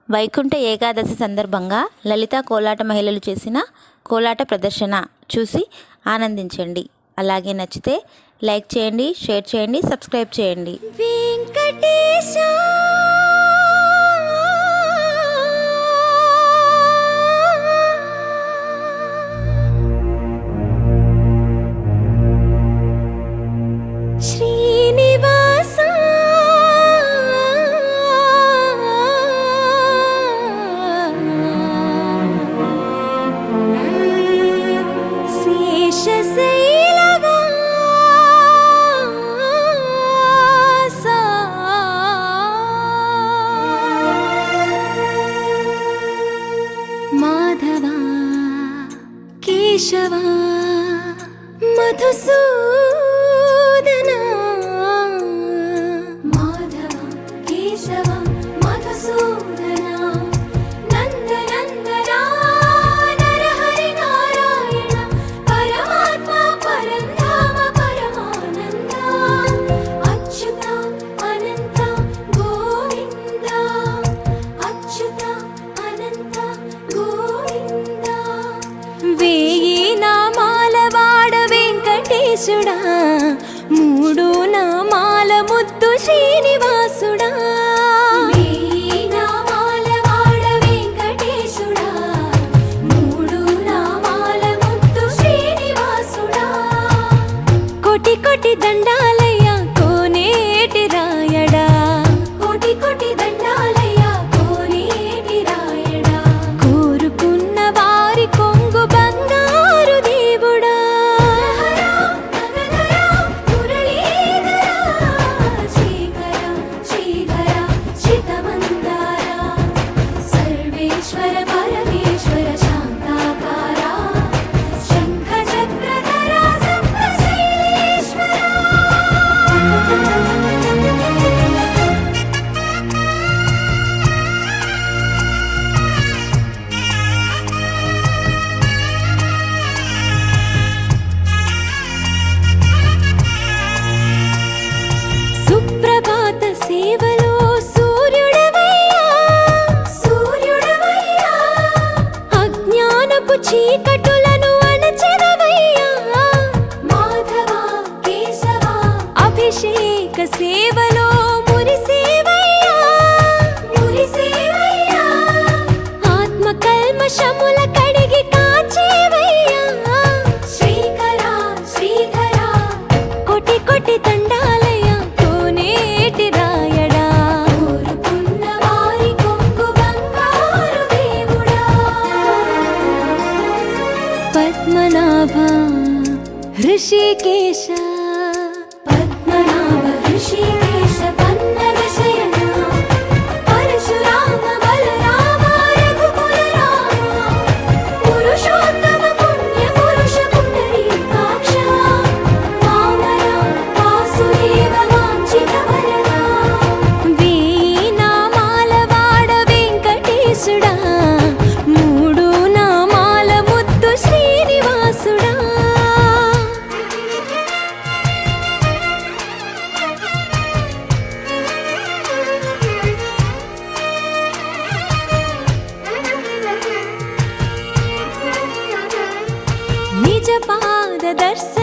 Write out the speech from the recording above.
వైకుంఠ ఏకాదశి సందర్భంగా లలిత కోలాట మహిళలు చేసిన కోలాట ప్రదర్శన చూసి ఆనందించండి. అలాగే నచ్చితే లైక్ చేయండి, షేర్ చేయండి, సబ్స్క్రైబ్ చేయండి. వెంకటేశ శ్రీనివాస మాధవ కేశవ మధుసూదన మాధవ కేశవ మధుసూదన నందనందన నరహరి నారాయణ పరమాత్మ పరంధామ పరమానంద అచ్యుత అనంత గోవింద అచ్యుత అనంత గోవింద వేయి నామాల వాడ వెంకటేశుడా మూడు నామాల ముద్దు శ్రీనివాసుడా వేయి నామాల వాడ వెంకటేశుడా మూడు నామాల ముద్దు శ్రీనివాసుడా కోటి కోటి దండాలయ్య కోనేటి రాయడా కోటి కోటి దండాలయ్య కోనేటి రాయడా కోరుకున్న వారి కొంగు బంగారు దేవుడా శ్రీకర శ్రీధర చితమందార సర్వేశ్వర పరమేశ్వర శాంతాకార శంఖ చక్రధర సప్తశైలేశ్వర సుప్రభాత సేవలో సూర్యుడవయ్యా సూర్యుడవయ్యా అజ్ఞానపు చీకటులను అణచెదవయ్యా మాధవ కేశవ అభిషేక సేవలో మురిసేవయ్యా మురిసేవయ్యా ఆత్మ కల్మషముల కడిగి కాచేవయ్యా శ్రీకర శ్రీధర కోటి కోటి దండాలయ కోనేటి రాయడా కోరుకున్న వారి కొంగు బంగారు దేవుడా పద్మనాభ హృషికేశ పద్మనాభ హృషికేశ పన్నగ శయన పరశురామ బలరామ రఘుకుల రామ పురుషోత్తమ పుణ్య పురుష పుండరీకాక్ష వామన వాసుదేవ వాంఛిత వరద వేయి నామాల వాడ వెంకటేశుడా మూడు నామాల ముద్దు శ్రీనివాసుడా నిజ పాద దర్శన